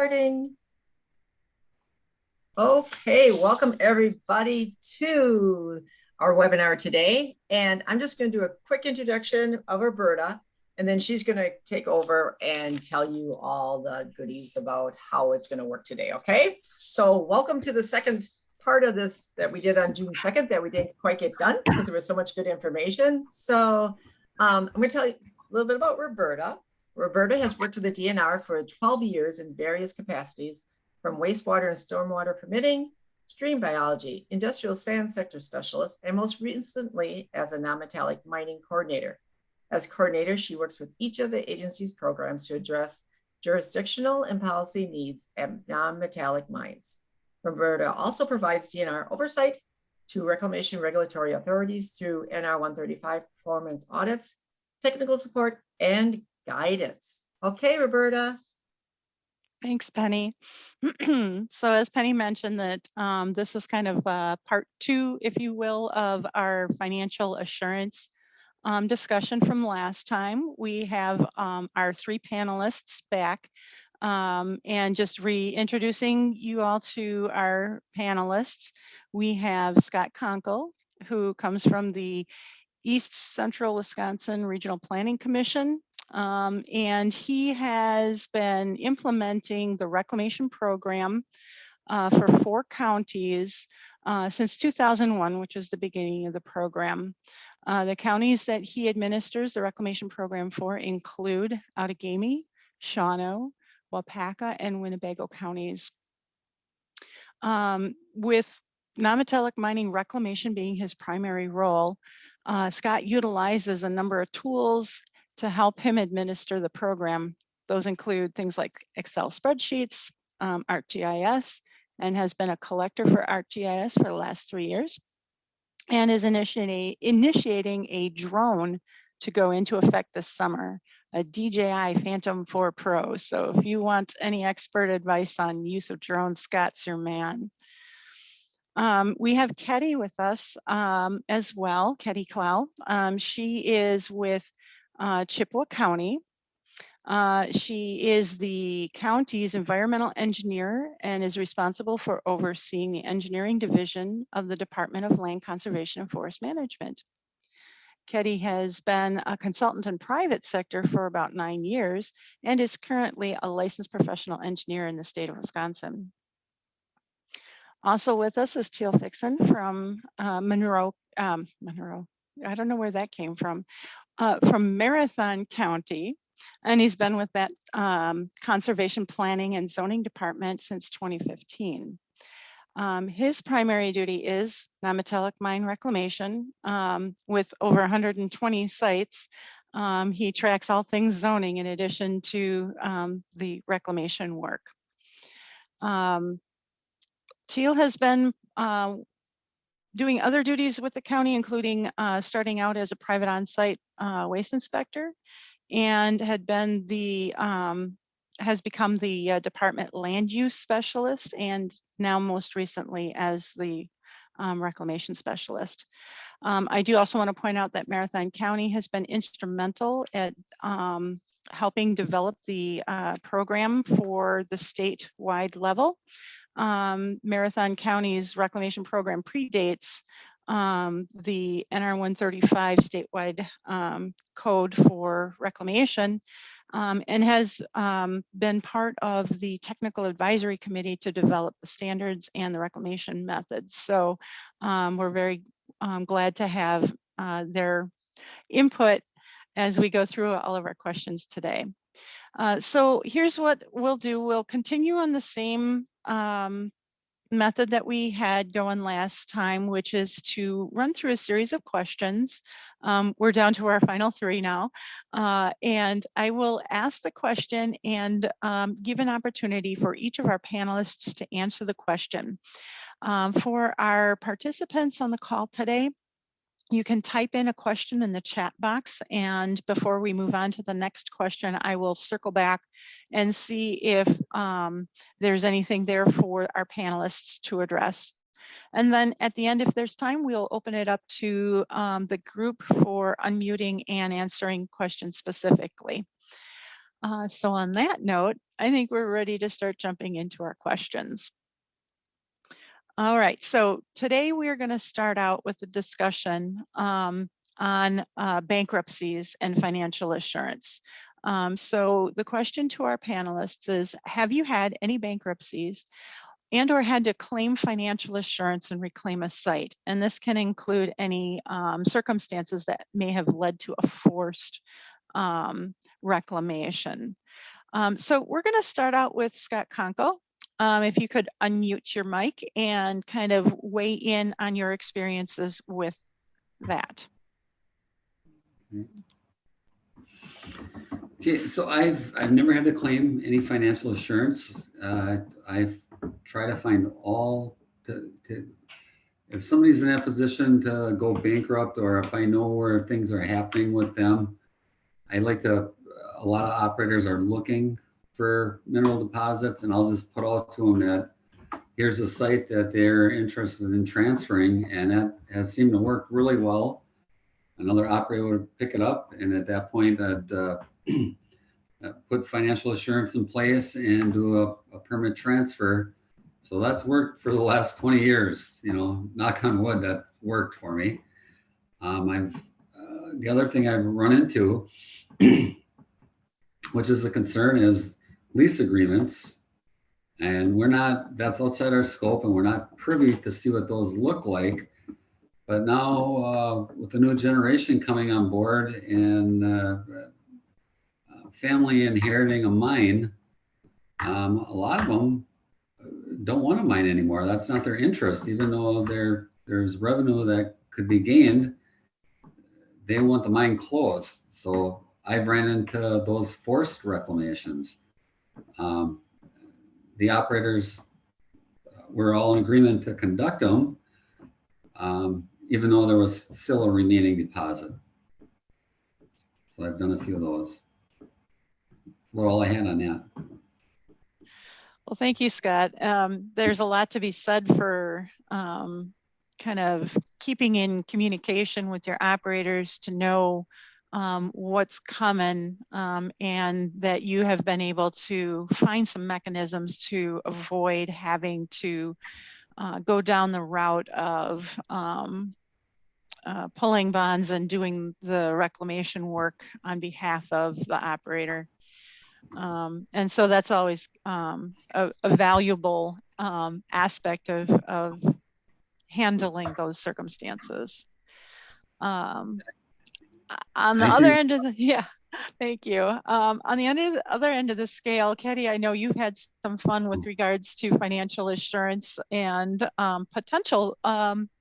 Starting. Okay, welcome everybody to our webinar today. And I'm just going to do a quick introduction of Roberta, and then she's going to take over and tell you all the goodies about how it's going to work today. Okay, so welcome to the second part of this that we did on June 2nd that we didn't quite get done because there was so much good information. So I'm going to tell you a little bit about Roberta. Roberta has worked with the DNR for 12 years in various capacities, from wastewater and stormwater permitting, stream biology, industrial sand sector specialist, and most recently as a non-metallic mining coordinator. As coordinator, she works with each of the agency's programs to address jurisdictional and policy needs at non-metallic mines. Roberta also provides DNR oversight to reclamation regulatory authorities through NR 135 performance audits, technical support, and guidance. Okay, Roberta. Thanks, Penny. So as Penny mentioned, that this is kind of part two, if you will, of our financial assurance discussion from last time. We have our three panelists back, and just reintroducing you all to our panelists. We have Scott Conkle, who comes from the East Central Wisconsin Regional Planning Commission. And he has been implementing the reclamation program for 4 counties since 2001, which is the beginning of the program. The counties that he administers the reclamation program for include Outagamie, Shawano, Wapaka, and Winnebago counties. With non-metallic mining reclamation being his primary role, Scott utilizes a number of tools to help him administer the program. Those include things like Excel spreadsheets, ArcGIS, and has been a collector for ArcGIS for the last 3 years, and is initiating a drone to go into effect this summer, a DJI Phantom 4 Pro. So if you want any expert advice on use of drones, Scott's your man. We have Ketty with us as well, Ketty Clow. She is with Chippewa County. She is the county's environmental engineer and is responsible for overseeing the engineering division of the Department of Land Conservation and Forest Management. Ketty has been a consultant in private sector for about 9 years and is currently a licensed professional engineer in the state of Wisconsin. Also with us is Teal Fixon from Monroe. I don't know where that came from Marathon County. And he's been with that Conservation Planning and Zoning Department since 2015. His primary duty is non-metallic mine reclamation. With over 120 sites, he tracks all things zoning in addition to the reclamation work. Teal has been doing other duties with the county, including starting out as a private on-site waste inspector, and had been the has become the department land use specialist, and now most recently as the reclamation specialist. I do also want to point out that Marathon County has been instrumental at helping develop the program for the statewide level. Marathon County's reclamation program predates the NR 135 statewide code for reclamation, and has been part of the technical advisory committee to develop the standards and the reclamation methods. So we're very glad to have their input as we go through all of our questions today. So here's what we'll do. We'll continue on the same method that we had going last time, which is to run through a series of questions. We're down to our final 3 now, and I will ask the question and give an opportunity for each of our panelists to answer the question. For our participants on the call today, you can type in a question in the chat box, and before we move on to the next question, I will circle back and see if there's anything there for our panelists to address. And then at the end, if there's time, we'll open it up to the group for unmuting and answering questions specifically. So on that note, I think we're ready to start jumping into our questions. All right, so today we are going to start out with a discussion on bankruptcies and financial assurance. So the question to our panelists is, have you had any bankruptcies and or had to claim financial assurance and reclaim a site? And this can include any circumstances that may have led to a forced reclamation. So we're going to start out with Scott Conkle. If you could unmute your mic and kind of weigh in on your experiences with that. Okay, so I've never had to claim any financial assurance. I've tried to find all if somebody's in that position to go bankrupt, or if I know where things are happening with them, a lot of operators are looking for mineral deposits, and I'll just put out to them that here's a site that they're interested in transferring, and that has seemed to work really well. Another operator would pick it up, and at that point I'd put financial assurance in place and do a permit transfer. So that's worked for the last 20 years, knock on wood, that's worked for me. The other thing I've run into, which is a concern, is lease agreements. And that's outside our scope, and we're not privy to see what those look like. But now with the new generation coming on board and family inheriting a mine, a lot of them don't want to mine anymore. That's not their interest, even though there's revenue that could be gained. They want the mine closed. So I've ran into those forced reclamations. The operators were all in agreement to conduct them, even though there was still a remaining deposit. So I've done a few of those. Well, all I had on that. Well, thank you, Scott. There's a lot to be said for kind of keeping in communication with your operators to know what's coming, and that you have been able to find some mechanisms to avoid having to go down the route of pulling bonds and doing the reclamation work on behalf of the operator. And so that's always a valuable aspect of handling those circumstances. On the other end of the, thank you. On the other end of the scale, Katie, I know you've had some fun with regards to financial assurance and potential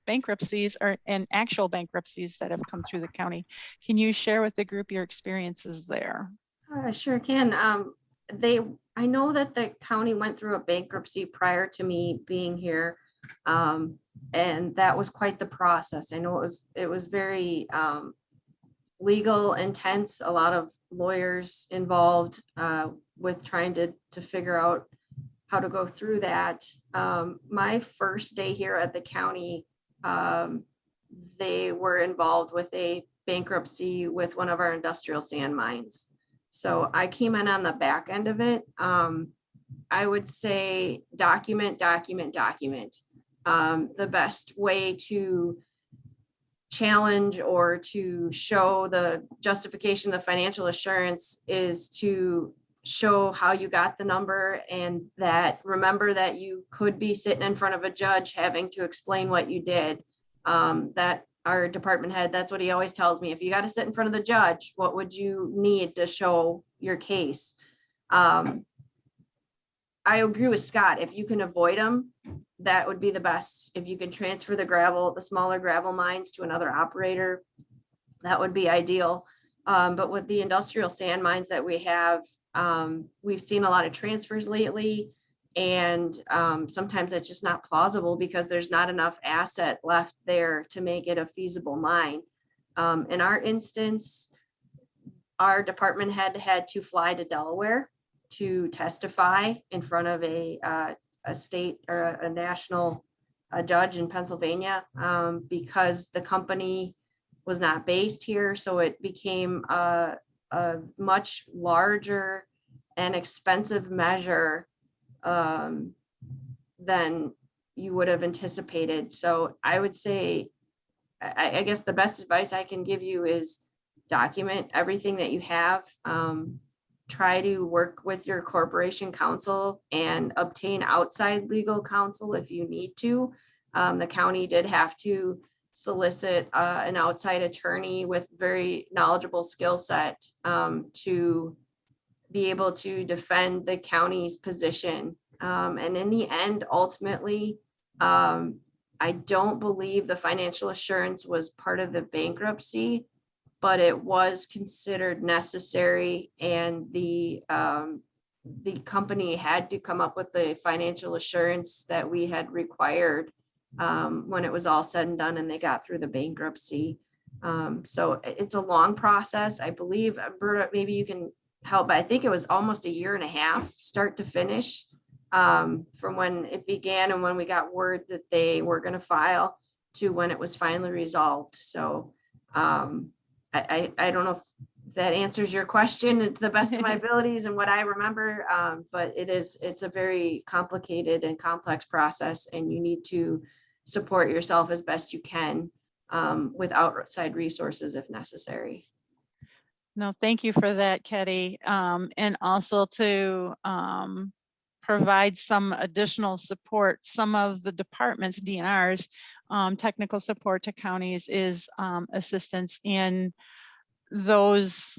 bankruptcies and actual bankruptcies that have come through the county. Can you share with the group your experiences there? I sure can. I know that the county went through a bankruptcy prior to me being here, and that was quite the process. I know it was very legal, intense, a lot of lawyers involved with trying to figure out how to go through that. My first day here at the county, they were involved with a bankruptcy with one of our industrial sand mines. So I came in on the back end of it. I would say document. The best way to challenge or to show the justification, the financial assurance, is to show how you got the number, and that remember that you could be sitting in front of a judge having to explain what you did. That our department head, that's what he always tells me. If you got to sit in front of the judge, what would you need to show your case? I agree with Scott. If you can avoid them, that would be the best. If you can transfer the smaller gravel mines to another operator, that would be ideal. But with the industrial sand mines that we have, we've seen a lot of transfers lately. And sometimes it's just not plausible because there's not enough asset left there to make it a feasible mine. In our instance, our department head had to fly to Delaware to testify in front of a state or a national judge in Pennsylvania, because the company was not based here. So it became a much larger an expensive measure than you would have anticipated. So I would say, I guess the best advice I can give you is document everything that you have. Try to work with your corporation counsel and obtain outside legal counsel if you need to. The county did have to solicit an outside attorney with very knowledgeable skill set to be able to defend the county's position. And in the end, ultimately, I don't believe the financial assurance was part of the bankruptcy, but it was considered necessary, and the company had to come up with the financial assurance that we had required when it was all said and done and they got through the bankruptcy. So it's a long process. I believe, Berta, maybe you can help, but I think it was almost a year and a half, start to finish, from when it began and when we got word that they were going to file to when it was finally resolved. So I don't know if that answers your question to the best of my abilities and what I remember, but it's a very complicated and complex process, and you need to support yourself as best you can with outside resources if necessary. No, thank you for that, Ketty. And also to provide some additional support. Some of the departments, DNRs, technical support to counties is assistance in those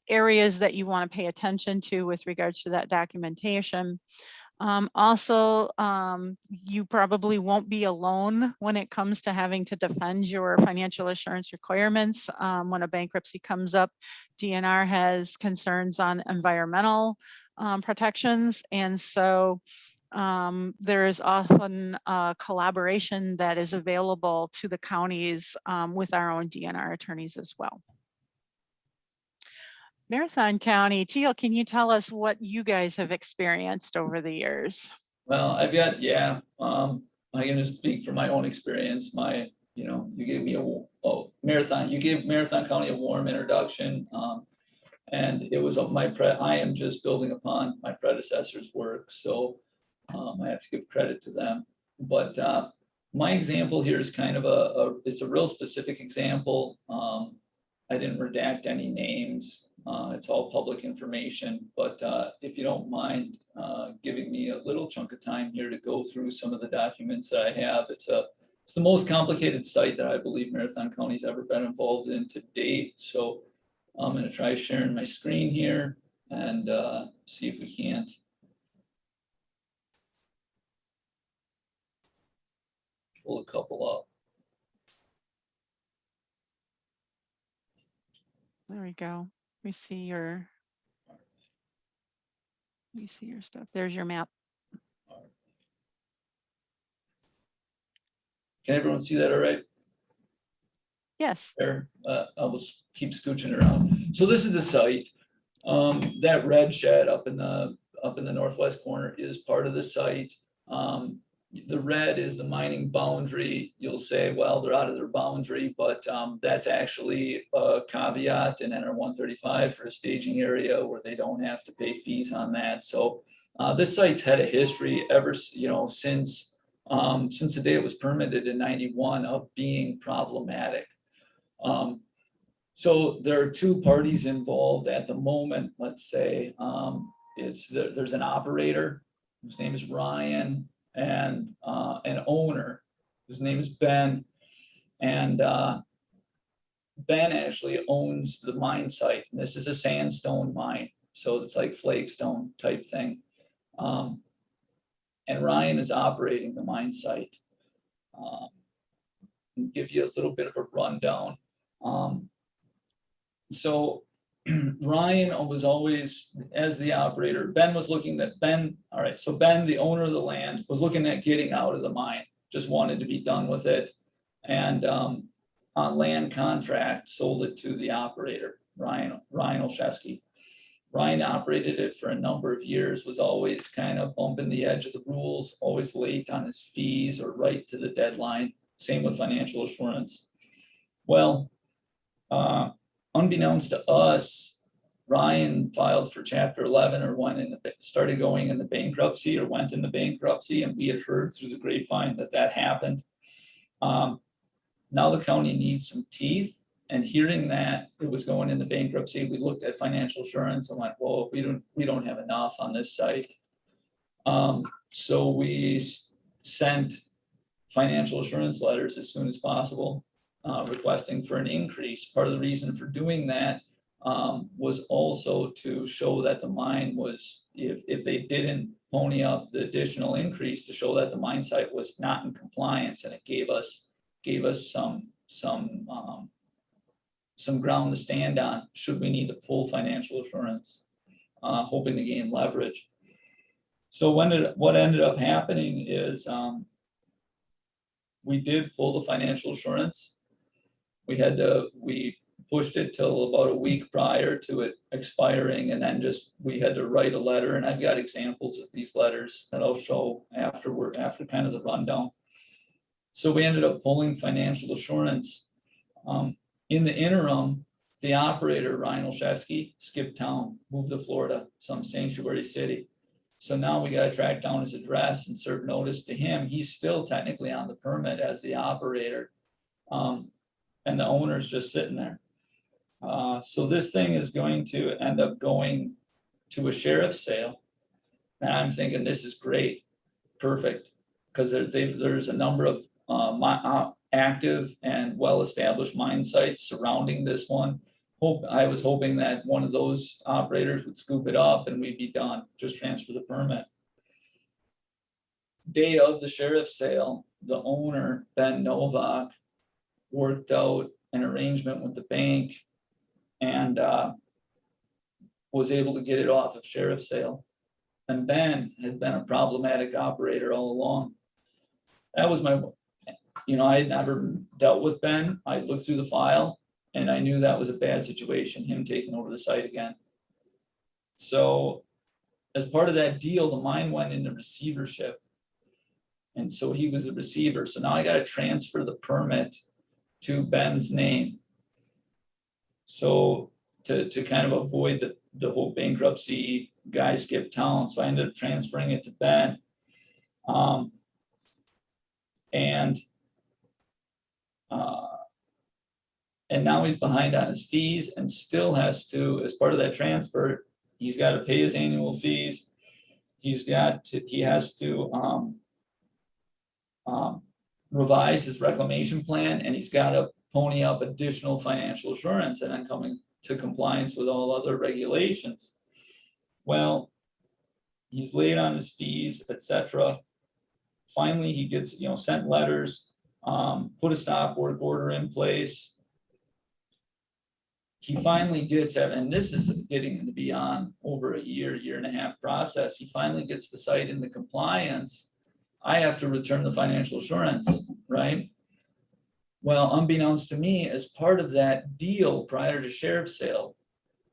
areas that you want to pay attention to with regards to that documentation. Also, you probably won't be alone when it comes to having to defend your financial assurance requirements. When a bankruptcy comes up, DNR has concerns on environmental protections. And so there is often a collaboration that is available to the counties with our own DNR attorneys as well. Marathon County, Teal, can you tell us what you guys have experienced over the years? Well, I've got, I can just speak from my own experience. You gave me you gave Marathon County a warm introduction. And it was I am just building upon my predecessor's work. So I have to give credit to them. But my example here is kind of it's a real specific example. I didn't redact any names. It's all public information, but if you don't mind giving me a little chunk of time here to go through some of the documents that I have, it's the most complicated site that I believe Marathon County's ever been involved in to date. So I'm going to try sharing my screen here and see if we can't. Pull a couple up. There we go. We see your stuff. There's your map. Can everyone see that all right? Yes. There, I'll just keep scooching around. So this is the site. That red shed up in the northwest corner is part of the site. The red is the mining boundary. You'll say, well, they're out of their boundary, but that's actually a caveat in NR 135 for a staging area where they don't have to pay fees on that. So this site's had a history ever, since the day it was permitted in 91 of being problematic. So there are two parties involved at the moment. Let's say there's an operator whose name is Ryan, and an owner whose name is Ben. And Ben actually owns the mine site. And this is a sandstone mine, so it's like flakestone type thing. And Ryan is operating the mine site. I'll give you a little bit of a rundown. So Ryan was always, as the operator, Ben was looking at Ben. All right, so Ben, the owner of the land, was looking at getting out of the mine, just wanted to be done with it. And on land contract, sold it to the operator, Ryan Olszewski. Ryan operated it for a number of years, was always kind of bumping the edge of the rules, always late on his fees or right to the deadline. Same with financial assurance. Well, unbeknownst to us, Ryan filed for Chapter 11 or started going into bankruptcy or went into bankruptcy, and we had heard through the grapevine that happened. Now the county needs some teeth, and hearing that it was going into bankruptcy, we looked at financial assurance and went, well, we don't have enough on this site. So we sent financial assurance letters as soon as possible, requesting for an increase. Part of the reason for doing that was also to show that the mine was, if they didn't pony up the additional increase, to show that the mine site was not in compliance, and it gave us some ground to stand on should we need to pull financial assurance, hoping to gain leverage. So what ended up happening is we did pull the financial assurance. We pushed it till about a week prior to it expiring, and then we had to write a letter, and I've got examples of these letters that I'll show after kind of the rundown. So we ended up pulling financial assurance. In the interim, the operator, Ryan Olszewski, skipped town, moved to Florida, some sanctuary city. So now we got to track down his address and serve notice to him. He's still technically on the permit as the operator. And the owner's just sitting there. So this thing is going to end up going to a sheriff's sale. And I'm thinking this is great, perfect, because there's a number of active and well-established mine sites surrounding this one. I was hoping that one of those operators would scoop it up and we'd be done, just transfer the permit. Day of the sheriff's sale, the owner, Ben Novak, worked out an arrangement with the bank and was able to get it off of sheriff's sale. And Ben had been a problematic operator all along. That was I had never dealt with Ben. I looked through the file and I knew that was a bad situation, him taking over the site again. So as part of that deal, the mine went into receivership. And so he was the receiver. So now I got to transfer the permit to Ben's name. So to kind of avoid the whole bankruptcy guy skip town. So I ended up transferring it to Ben. And now he's behind on his fees and still has to, as part of that transfer, he's got to pay his annual fees. He has to revise his reclamation plan, and he's got to pony up additional financial assurance and then coming to compliance with all other regulations. Well, he's late on his fees, etc. Finally, he gets sent letters, put a stop work order in place. He finally gets it, and this is getting to be on over a year and a half process. He finally gets the site into compliance. I have to return the financial assurance, right? Well, unbeknownst to me, as part of that deal prior to sheriff's sale,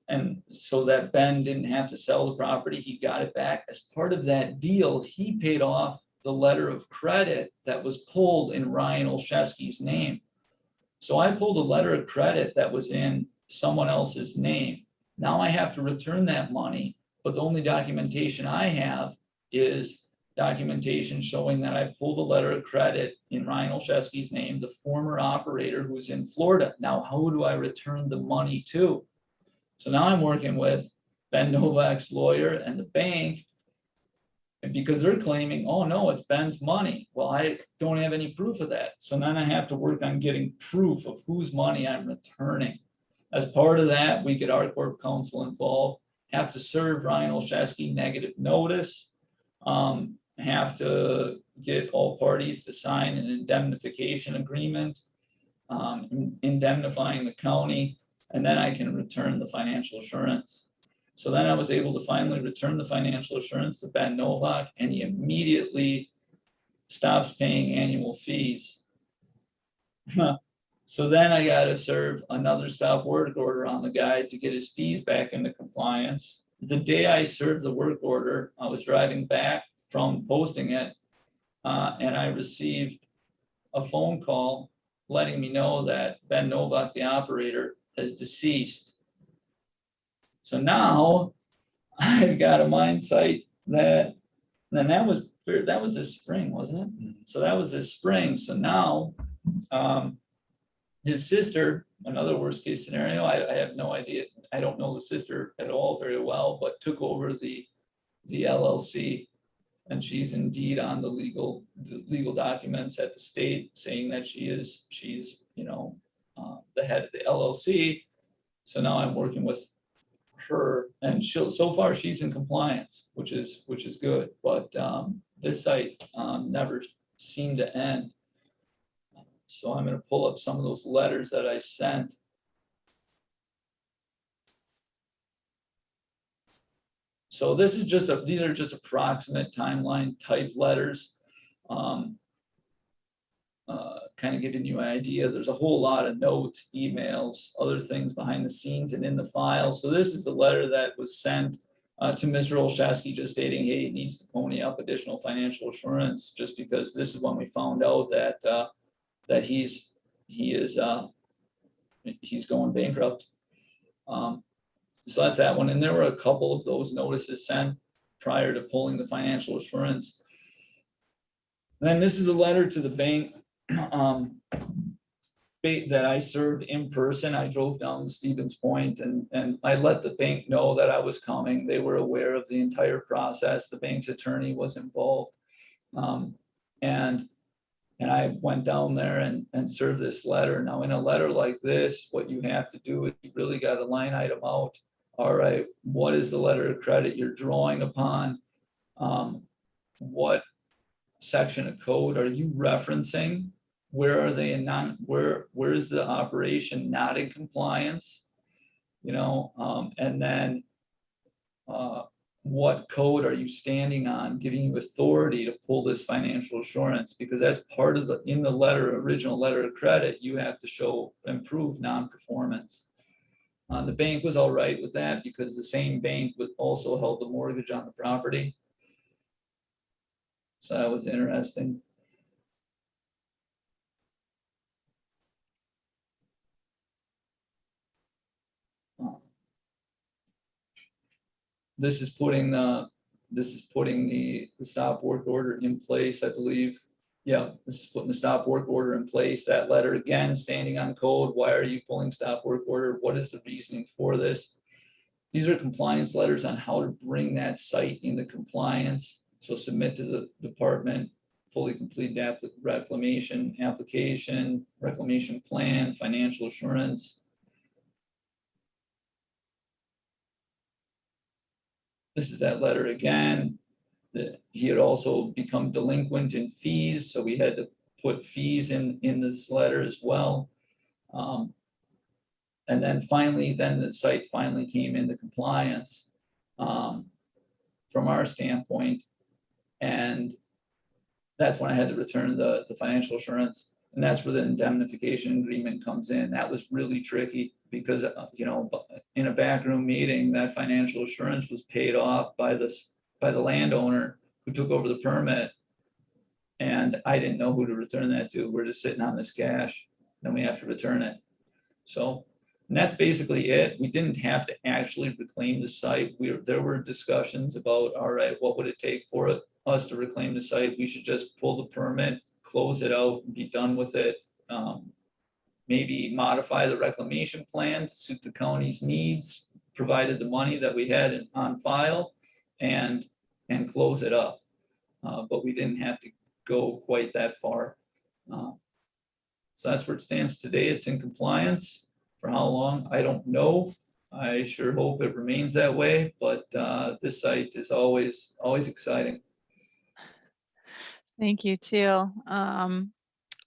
and so that Ben didn't have to sell the property, he got it back. As part of that deal, he paid off the letter of credit that was pulled in Ryan Olszewski's name. So I pulled a letter of credit that was in someone else's name. Now I have to return that money, but the only documentation I have is documentation showing that I pulled a letter of credit in Ryan Olszewski's name, the former operator who's in Florida. Now, who do I return the money to? So now I'm working with Ben Novak's lawyer and the bank, and because they're claiming, oh no, it's Ben's money. Well, I don't have any proof of that. So then I have to work on getting proof of whose money I'm returning. As part of that, we get our corp counsel involved, have to serve Ryan Olszewski negative notice, have to get all parties to sign an indemnification agreement, indemnifying the county, and then I can return the financial assurance. So then I was able to finally return the financial assurance to Ben Novak, and he immediately stops paying annual fees. So then I got to serve another stop work order on the guy to get his fees back into compliance. The day I served the work order, I was driving back from posting it, and I received a phone call letting me know that Ben Novak, the operator, is deceased. So now I got a mine site that, and that was this spring, wasn't it? So that was this spring. So now, his sister, another worst case scenario, I have no idea. I don't know the sister at all very well, but took over the LLC. And she's indeed on the legal documents at the state saying that she's, you know, the head of the LLC. So now I'm working with her, and so far she's in compliance, which is good. But this site never seemed to end. So I'm going to pull up some of those letters that I sent. So this is these are just approximate timeline type letters. Kind of giving you an idea. There's a whole lot of notes, emails, other things behind the scenes and in the file. So this is the letter that was sent to Mr. Olszewski, just stating, hey, he needs to pony up additional financial assurance, just because this is when we found out that he's going bankrupt. So that's that one. And there were a couple of those notices sent prior to pulling the financial assurance. And then this is a letter to the bank that I served in person. I drove down to Stevens Point and I let the bank know that I was coming. They were aware of the entire process. The bank's attorney was involved. And I went down there and served this letter. Now, in a letter like this, what you have to do is you really got to line item out. All right, what is the letter of credit you're drawing upon? What section of code are you referencing? Where are they where is the operation not in compliance? You know, and then what code are you standing on, giving you authority to pull this financial assurance? Because that's part of in the original letter of credit, you have to show and prove non-performance. The bank was all right with that because the same bank also held the mortgage on the property. So that was interesting. This is putting the stop work order in place, I believe. Yeah, this is putting the stop work order in place. That letter again, standing on code. Why are you pulling stop work order? What is the reasoning for this? These are compliance letters on how to bring that site into compliance. So submit to the department fully completed reclamation application, reclamation plan, financial assurance. This is that letter again. That he had also become delinquent in fees, so we had to put fees in this letter as well. And then finally, the site finally came into compliance from our standpoint, and that's when I had to return the financial assurance, and that's where the indemnification agreement comes in. That was really tricky because you know, in a backroom meeting, that financial assurance was paid off by the landowner who took over the permit, and I didn't know who to return that to. We're just sitting on this cash, then we have to return it. So, and that's basically it. We didn't have to actually reclaim the site. There were discussions about, all right, what would it take for us to reclaim the site? We should just pull the permit, close it out, and be done with it. Maybe modify the reclamation plan to suit the county's needs, provided the money that we had on file, and close it up. But we didn't have to go quite that far. So that's where it stands today. It's in compliance. For how long, I don't know. I sure hope it remains that way, but this site is always exciting. Thank you, too.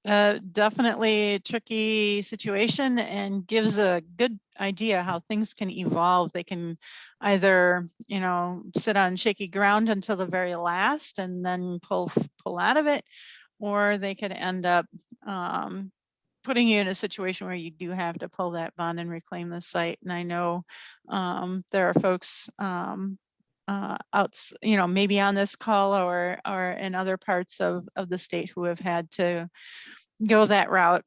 Definitely a tricky situation and gives a good idea how things can evolve. They can either, you know, sit on shaky ground until the very last and then pull out of it, or they could end up putting you in a situation where you do have to pull that bond and reclaim the site. And I know there are folks out, you know, maybe on this call or in other parts of the state who have had to go that route.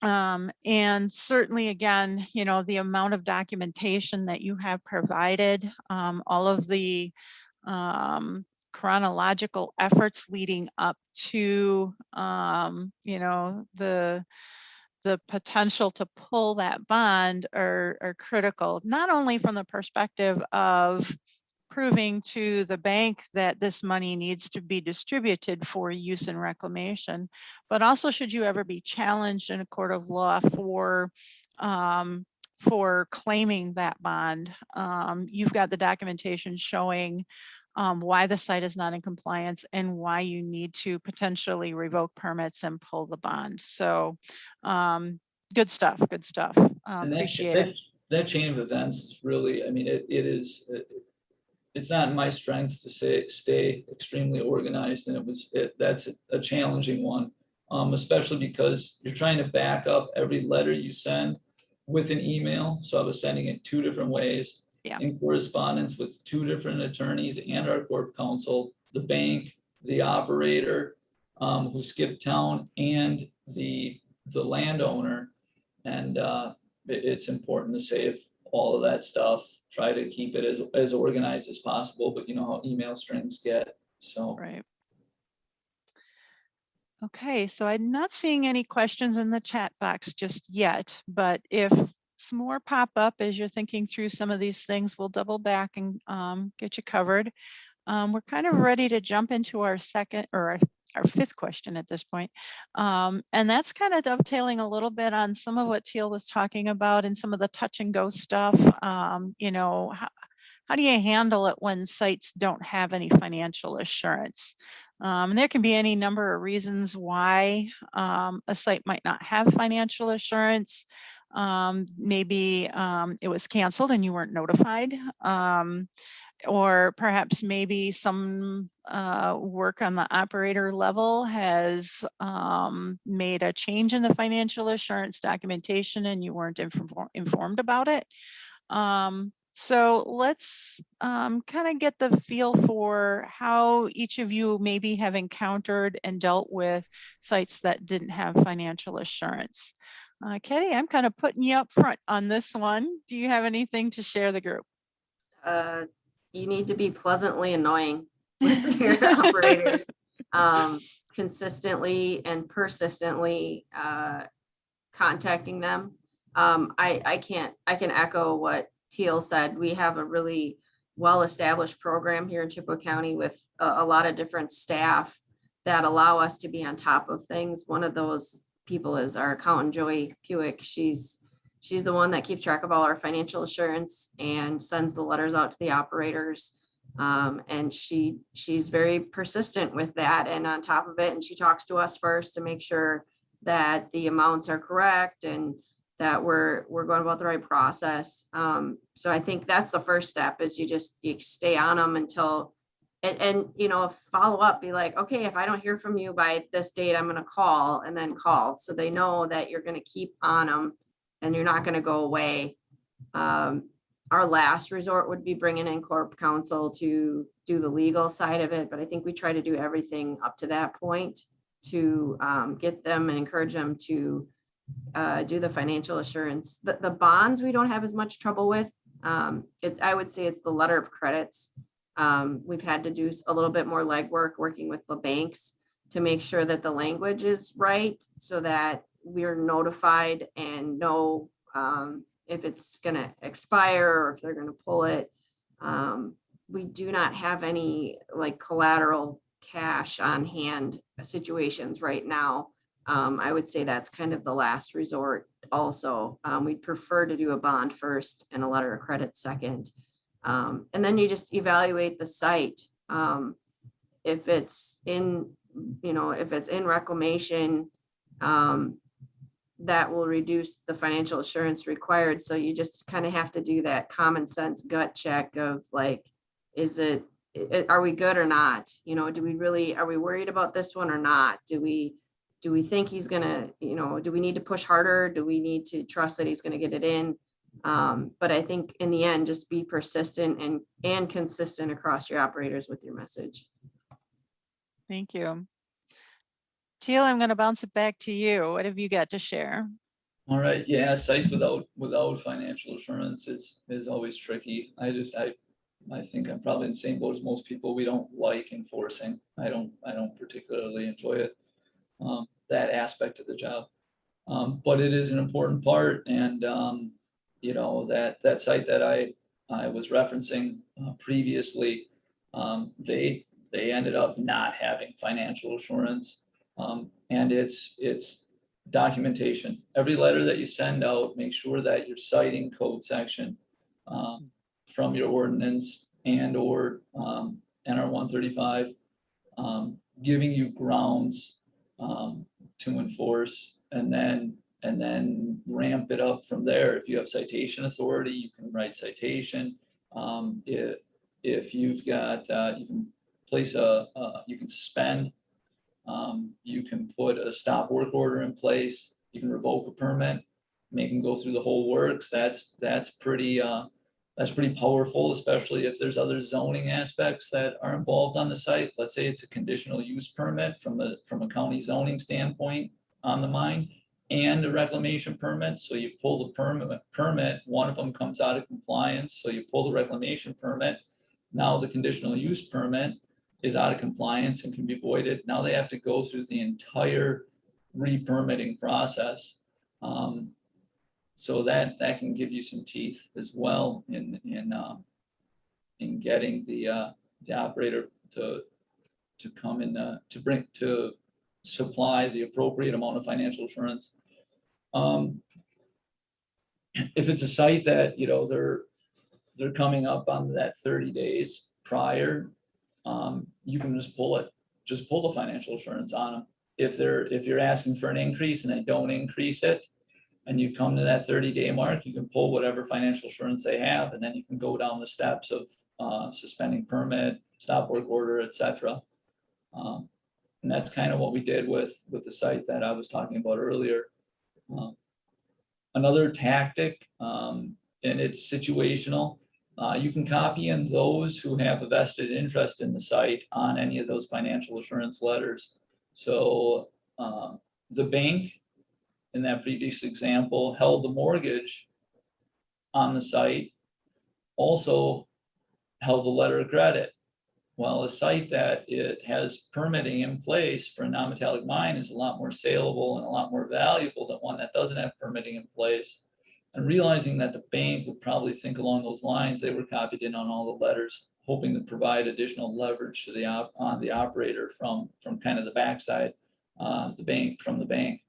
And certainly, again, you know, the amount of documentation that you have provided, all of the chronological efforts leading up to, you know, the potential to pull that bond are critical, not only from the perspective of proving to the bank that this money needs to be distributed for use in reclamation, but also should you ever be challenged in a court of law for claiming that bond, you've got the documentation showing why the site is not in compliance and why you need to potentially revoke permits and pull the bond. So good stuff, good stuff. And Appreciate it. that chain of events is really, I mean, it's not in my strengths to stay extremely organized, and that's a challenging one, especially because you're trying to back up every letter you send with an email. So I was sending it 2 different ways. Yeah. In correspondence with 2 different attorneys and our corp counsel, the bank, the operator who skipped town, and the landowner. And it's important to save all of that stuff, try to keep it as organized as possible, but you know how email strings get, so. Right. Okay, so I'm not seeing any questions in the chat box just yet, but if some more pop up as you're thinking through some of these things, we'll double back and get you covered. We're kind of ready to jump into our second or our 5th question at this point. And that's kind of dovetailing a little bit on some of what Teal was talking about and some of the touch and go stuff. You know, how do you handle it when sites don't have any financial assurance? And there can be any number of reasons why a site might not have financial assurance. Maybe it was canceled and you weren't notified. Or perhaps maybe some work on the operator level has made a change in the financial assurance documentation and you weren't informed about it. So let's kind of get the feel for how each of you maybe have encountered and dealt with sites that didn't have financial assurance. Katie, I'm kind of putting you up front on this one. Do you have anything to share the group? You need to be pleasantly annoying with your operators, consistently and persistently contacting them. I can echo what Teal said. We have a really well-established program here in Chippewa County with a lot of different staff that allow us to be on top of things. One of those people is our accountant, Joey Puick. She's the one that keeps track of all our financial assurance and sends the letters out to the operators. And she's very persistent with that and on top of it. And she talks to us first to make sure that the amounts are correct and that we're going about the right process. So I think that's the first step is you stay on them until, and you know, follow up, be like, okay, if I don't hear from you by this date, I'm going to call, and then call. So they know that you're going to keep on them and you're not going to go away. Our last resort would be bringing in corp counsel to do the legal side of it. But I think we try to do everything up to that point to get them and encourage them to do the financial assurance. The bonds we don't have as much trouble with. I would say it's the letter of credits. We've had to do a little bit more legwork working with the banks to make sure that the language is right so that we're notified and know if it's going to expire or if they're going to pull it. We do not have any like collateral cash on hand situations right now. I would say that's kind of the last resort also. We'd prefer to do a bond first and a letter of credit second. And then you just evaluate the site. If it's in, if it's in reclamation, that will reduce the financial assurance required. So you just kind of have to do that common sense gut check of like, are we good or not? Are we worried about this one or not? Do we think he's gonna, do we need to push harder? Do we need to trust that he's gonna get it in? But I think in the end, just be persistent and consistent across your operators with your message. Thank you. Teal, I'm going to bounce it back to you. What have you got to share? All right, yeah, sites without financial assurance is always tricky. I think I'm probably in the same boat as most people. We don't like enforcing. I don't particularly enjoy it, that aspect of the job. But it is an important part, and you know, that site that I was referencing previously, they ended up not having financial assurance, and it's documentation. Every letter that you send out, make sure that you're citing code section from your ordinance and or NR 135, giving you grounds to enforce, and then ramp it up from there. If you have citation authority, you can write citation. If you've got, you can place you can suspend, you can put a stop work order in place, you can revoke a permit, make them go through the whole works. That's pretty powerful, especially if there's other zoning aspects that are involved on the site. Let's say it's a conditional use permit from a county zoning standpoint on the mine, and a reclamation permit. So you pull the permit, one of them comes out of compliance, so you pull the reclamation permit. Now the conditional use permit is out of compliance and can be voided. Now they have to go through the entire re-permitting process. So that can give you some teeth as well in getting the operator to come in to supply the appropriate amount of financial assurance. If it's a site that, you know, they're coming up on that 30 days prior, you can just pull the financial assurance on them. If you're asking for an increase and they don't increase it, and you come to that 30-day mark, you can pull whatever financial assurance they have, and then you can go down the steps of suspending permit, stop work order, etc. And that's kind of what we did with the site that I was talking about earlier. Another tactic, and it's situational, you can copy in those who have a vested interest in the site on any of those financial assurance letters. So the bank, in that previous example, held the mortgage on the site, also held the letter of credit. Well, a site that it has permitting in place for a non-metallic mine is a lot more saleable and a lot more valuable than one that doesn't have permitting in place. And realizing that the bank would probably think along those lines, they were copied in on all the letters, hoping to provide additional leverage to the operator from kind of the backside, from the bank.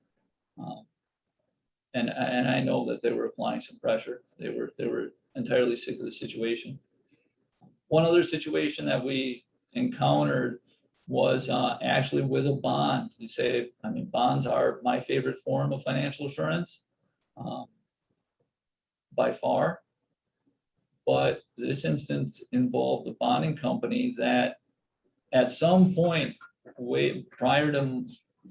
And I know that they were applying some pressure. They were entirely sick of the situation. One other situation that we encountered was actually with a bond. You say, I mean, bonds are my favorite form of financial assurance by far. But this instance involved a bonding company that at some point, way prior to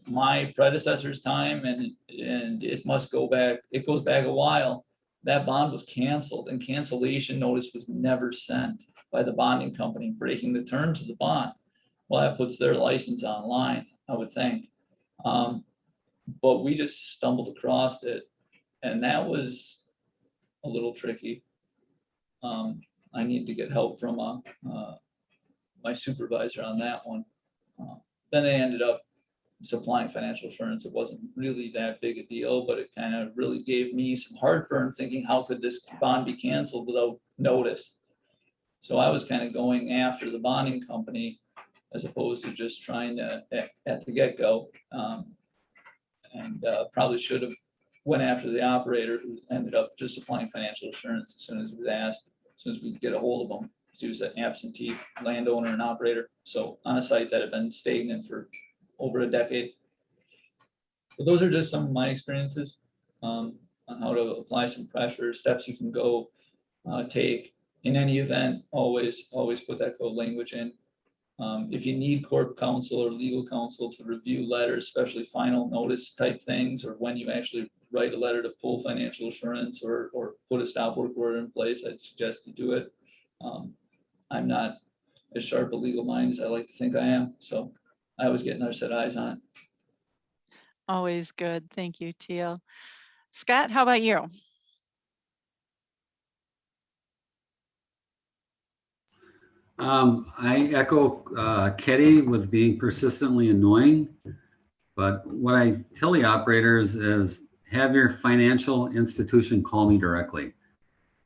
my predecessor's time, and it goes back a while, that bond was canceled, and cancellation notice was never sent by the bonding company, breaking the terms of the bond. Well, that puts their license online, I would think. But we just stumbled across it, and that was a little tricky. I need to get help from my supervisor on that one. Then they ended up supplying financial assurance. It wasn't really that big a deal, but it kind of really gave me some heartburn thinking, how could this bond be canceled without notice? So I was kind of going after the bonding company as opposed to just trying to at the get-go. And probably should have went after the operator, who ended up just supplying financial assurance as soon as he was asked, as soon as we could get a hold of him. He was an absentee landowner and operator. So on a site that had been stagnant for over a decade. But those are just some of my experiences on how to apply some pressure, steps you can go take. In any event, always put that code language in. If you need corp counsel or legal counsel to review letters, especially final notice type things, or when you actually write a letter to pull financial assurance or put a stop work order in place, I'd suggest you do it. I'm not as sharp a legal mind as I like to think I am, so I always get another set of eyes on it. Always good. Thank you, Teal. Scott, how about you? I echo Ketty with being persistently annoying, but what I tell the operators is have your financial institution call me directly.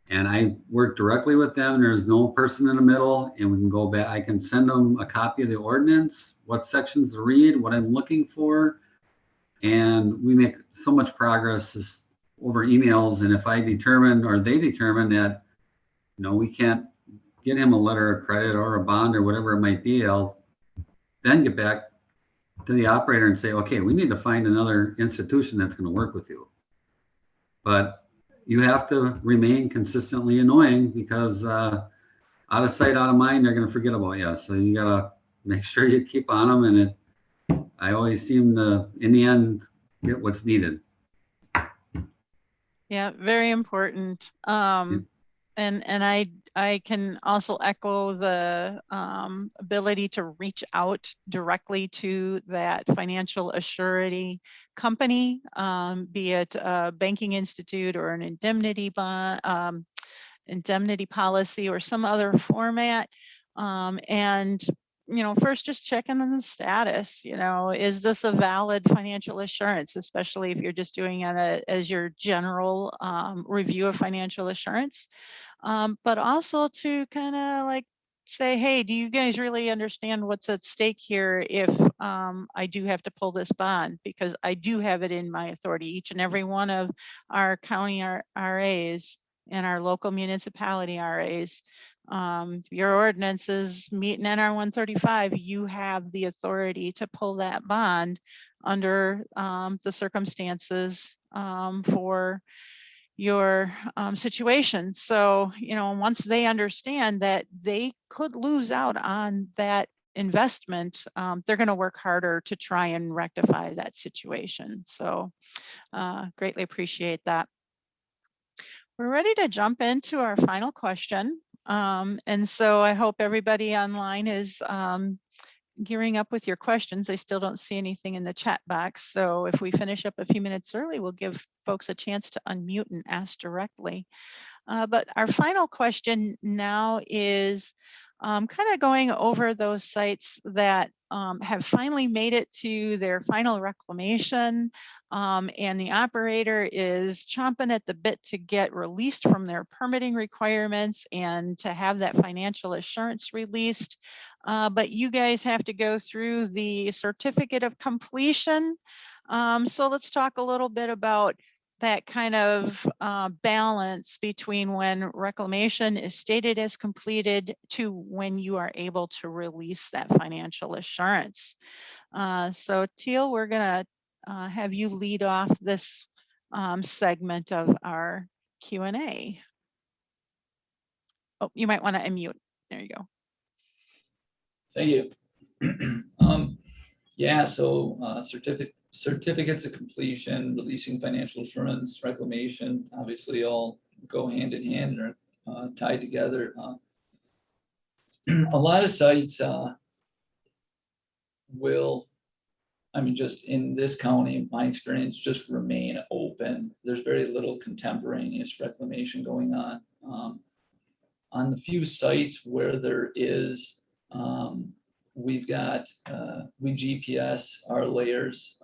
And I work directly with them. There's no person in the middle, and we can go back. I can send them a copy of the ordinance, what sections to read, what I'm looking for. And we make so much progress over emails. And if I determine or they determine that, we can't get him a letter of credit or a bond or whatever it might be, I'll then get back to the operator and say, okay, we need to find another institution that's going to work with you. But you have to remain consistently annoying because out of sight, out of mind, they're going to forget about you. So you got to make sure you keep on them. And I always seem to, in the end, get what's needed. Yeah, very important. And I can also echo the ability to reach out directly to that financial assurity company, be it a banking institute or an indemnity bond, indemnity policy or some other format. And first just checking on the status, is this a valid financial assurance, especially if you're just doing it as your general review of financial assurance. But also to kind of like say, hey, do you guys really understand what's at stake here if I do have to pull this bond? Because I do have it in my authority. Each and every one of our county RAs and our local municipality RAs, your ordinances meet in NR 135, you have the authority to pull that bond under the circumstances for your situation. So, once they understand that they could lose out on that investment, they're going to work harder to try and rectify that situation. So greatly appreciate that. We're ready to jump into our final question. And so I hope everybody online is gearing up with your questions. I still don't see anything in the chat box. So if we finish up a few minutes early, we'll give folks a chance to unmute and ask directly. But our final question now is kind of going over those sites that have finally made it to their final reclamation, and the operator is chomping at the bit to get released from their permitting requirements and to have that financial assurance released. But you guys have to go through the certificate of completion. So let's talk a little bit about that kind of balance between when reclamation is stated as completed to when you are able to release that financial assurance. So Teal, we're gonna have you lead off this segment of our Q&A. Oh, you might want to unmute. There you go. Thank you. Yeah, so certificates of completion, releasing financial assurance, reclamation, obviously all go hand in hand and are tied together. A lot of sites will, just in this county, my experience, just remain open. There's very little contemporaneous reclamation going on. On the few sites where there is, we've got, we GPS our layers.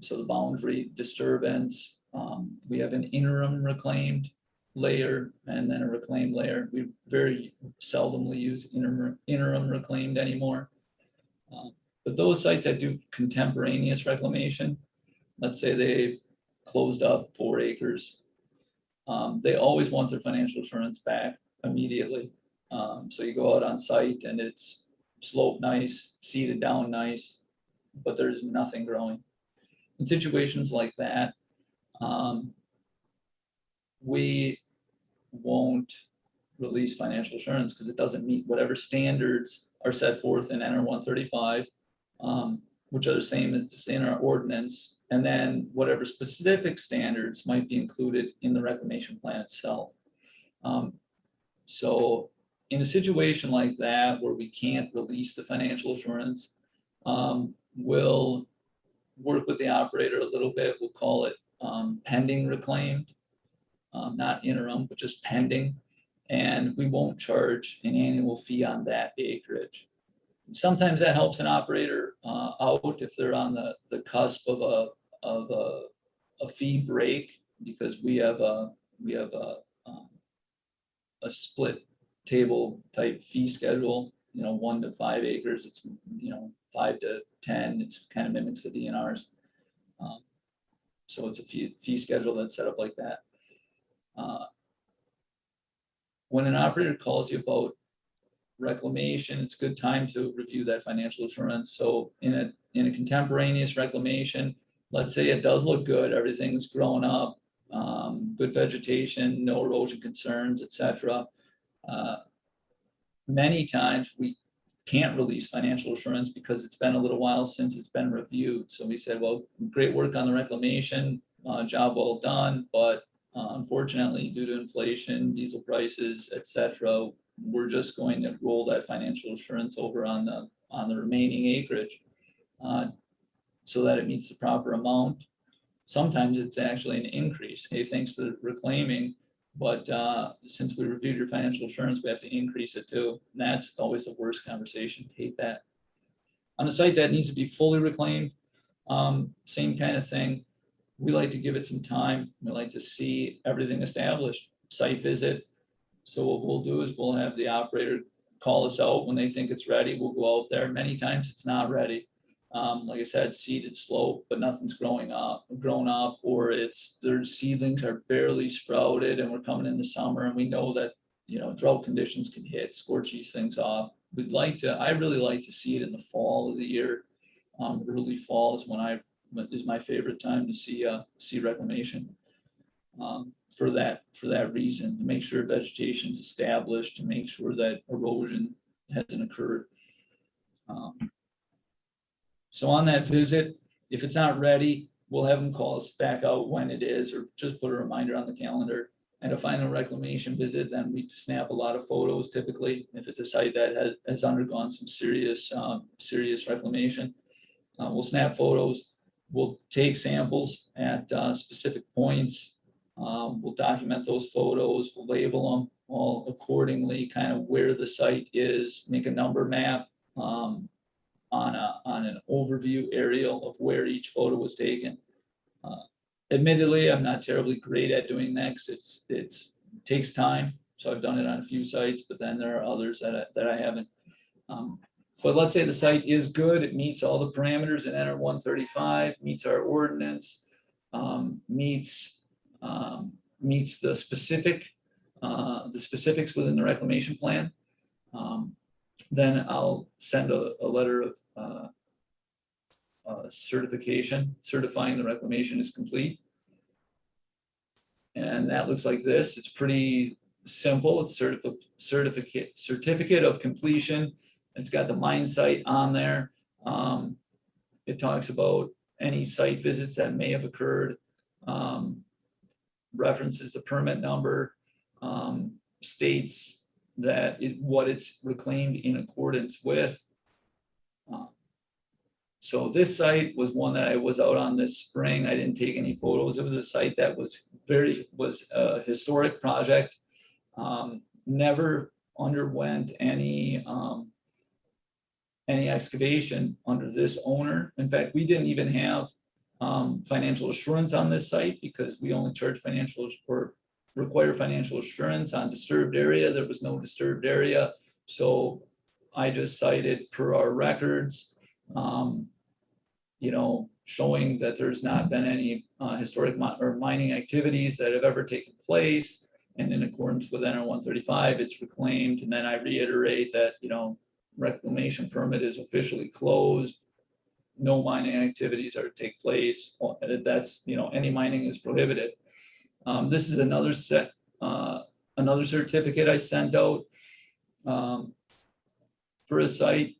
So the boundary disturbance, we have an interim reclaimed layer and then a reclaimed layer. We very seldomly use interim reclaimed anymore. But those sites that do contemporaneous reclamation, let's say they closed up 4 acres, they always want their financial assurance back immediately. So you go out on site and it's sloped nice, seeded down nice, but there's nothing growing. In situations like that, we won't release financial assurance because it doesn't meet whatever standards are set forth in NR 135, which are the same as in our ordinance, and then whatever specific standards might be included in the reclamation plan itself. So in a situation like that where we can't release the financial assurance, we'll work with the operator a little bit. We'll call it pending reclaimed, not interim, but just pending. And we won't charge an annual fee on that acreage. Sometimes that helps an operator out if they're on the cusp of a fee break, because we have a split table type fee schedule, 1 to 5 acres. It's 5 to 10. It's kind of mimics the DNRs. So it's a fee schedule that's set up like that. When an operator calls you about reclamation, it's a good time to review that financial assurance. So in a contemporaneous reclamation, let's say it does look good, everything's grown up, good vegetation, no erosion concerns, etc. Many times we can't release financial assurance because it's been a little while since it's been reviewed. So we said, well, great work on the reclamation, job well done, but unfortunately, due to inflation, diesel prices, etc., we're just going to roll that financial assurance over on the remaining acreage so that it meets the proper amount. Sometimes it's actually an increase. Hey, thanks for reclaiming, but since we reviewed your financial assurance, we have to increase it too. And that's always the worst conversation. Hate that. On a site that needs to be fully reclaimed, same kind of thing. We like to give it some time. We like to see everything established. Site visit. So what we'll do is we'll have the operator call us out when they think it's ready. We'll go out there. Many times it's not ready. Like I said, seeded slope, but nothing's grown up, or their seedlings are barely sprouted, and we're coming in the summer, and we know that drought conditions can hit, scorch these things off. I really like to see it in the fall of the year. Early fall is my favorite time to see reclamation. For that reason, to make sure vegetation's established, to make sure that erosion hasn't occurred. So on that visit, if it's not ready, we'll have them call us back out when it is, or just put a reminder on the calendar. And a final reclamation visit, then we snap a lot of photos typically, if it's a site that has undergone some serious reclamation. We'll snap photos, we'll take samples at specific points. We'll document those photos, we'll label them all accordingly, kind of where the site is, make a number map on an overview aerial of where each photo was taken. Admittedly, I'm not terribly great at doing that because it takes time. So I've done it on a few sites, but then there are others that I haven't. But let's say the site is good, it meets all the parameters in NR 135, meets our ordinance, meets the specifics within the reclamation plan. Then I'll send a letter of certification, certifying the reclamation is complete. And that looks like this. It's pretty simple. It's certificate of completion. It's got the mine site on there. It talks about any site visits that may have occurred, references the permit number, states that what it's reclaimed in accordance with. So this site was one that I was out on this spring. I didn't take any photos. It was a site that was a historic project. Never underwent any excavation under this owner. In fact, we didn't even have financial assurance on this site because we only charge require financial assurance on disturbed area. There was no disturbed area. So I just cited per our records, showing that there's not been any historic mining activities that have ever taken place. And in accordance with NR 135, it's reclaimed. And then I reiterate that, reclamation permit is officially closed. No mining activities are to take place. That's, any mining is prohibited. This is another certificate I sent out for a site.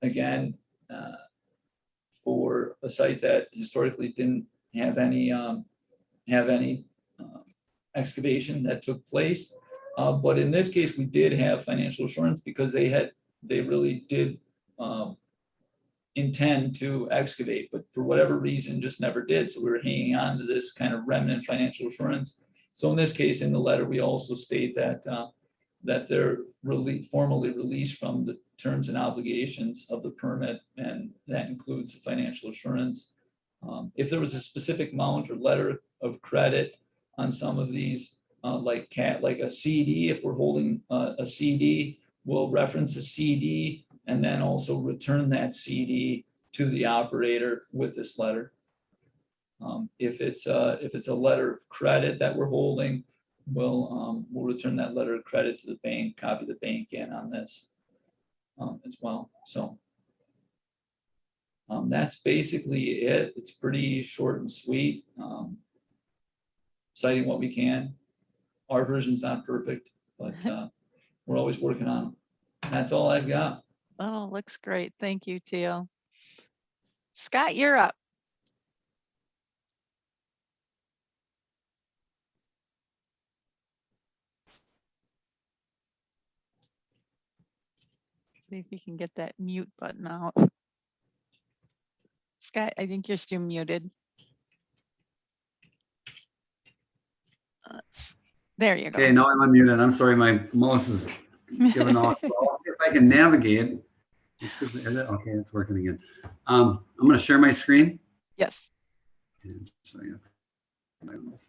Again, for a site that historically didn't have any excavation that took place. But in this case, we did have financial assurance because they really did intend to excavate, but for whatever reason, just never did. So we were hanging on to this kind of remnant financial assurance. So in this case, in the letter, we also state that that they're formally released from the terms and obligations of the permit, and that includes the financial assurance. If there was a specific amount or letter of credit on some of these, like a CD, if we're holding a CD, we'll reference a CD and then also return that CD to the operator with this letter. If it's a letter of credit that we're holding, we'll return that letter of credit to the bank, copy the bank in on this as well. So that's basically it. It's pretty short and sweet, citing what we can. Our version's not perfect, but we're always working on them. That's all I've got. Oh, looks great. Thank you, Teal. Scott, you're up. See if you can get that mute button out. Scott, I think you're still muted. There you go. Okay, now I'm unmuted. I'm sorry, my mouse is giving off. I'll see if I can navigate. Okay, it's working again. I'm going to share my screen. Yes. And show you my mouse.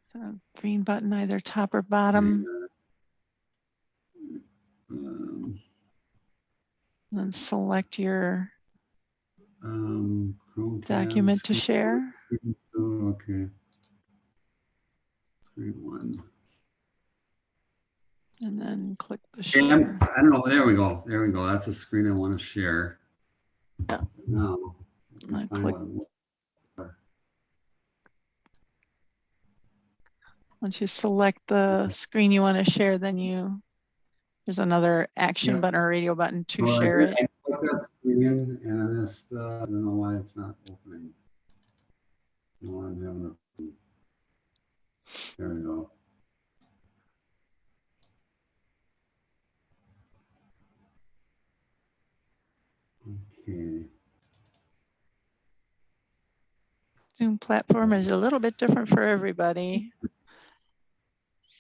So green button, either top or bottom. Then select your document to share. Oh, okay. Screen one. And then click the Okay, share. I don't know. There we go. There we go. That's a screen I want to share. Yeah. Now, Click. Once you select the screen you want to share, then there's another action button or radio button to share it. I clicked that screen and I don't know why it's not opening. No, I'm having a, there we go. Okay. Zoom platform is a little bit different for everybody.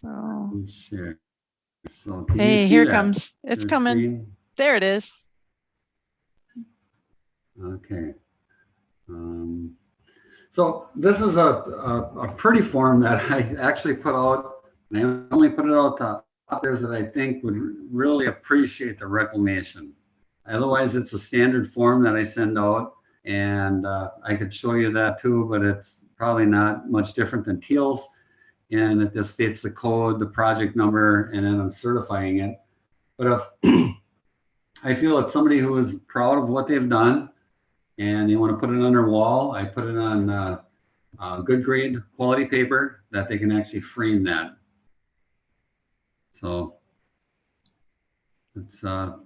So, Share. So can you hey, see here it that? comes. It's Your coming. screen? There it is. Okay. So this is a pretty form that I actually put out, and I only put it out to others that I think would really appreciate the reclamation. Otherwise, it's a standard form that I send out, and I could show you that too, but it's probably not much different than Teal's. And it just states the code, the project number, and then I'm certifying it. But if I feel it's somebody who is proud of what they've done and they want to put it on their wall, I put it on good grade quality paper that they can actually frame that. So it's so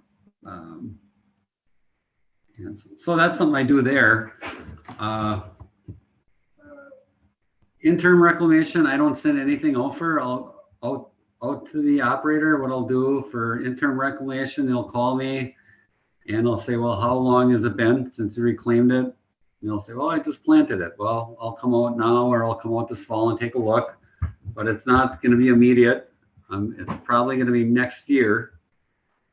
that's something I do there. Interim reclamation, I don't send anything over. Out to the operator. What I'll do for interim reclamation, they'll call me and they'll say, well, how long has it been since you reclaimed it? And they'll say, well, I just planted it. Well, I'll come out now or I'll come out this fall and take a look, but it's not going to be immediate. It's probably going to be next year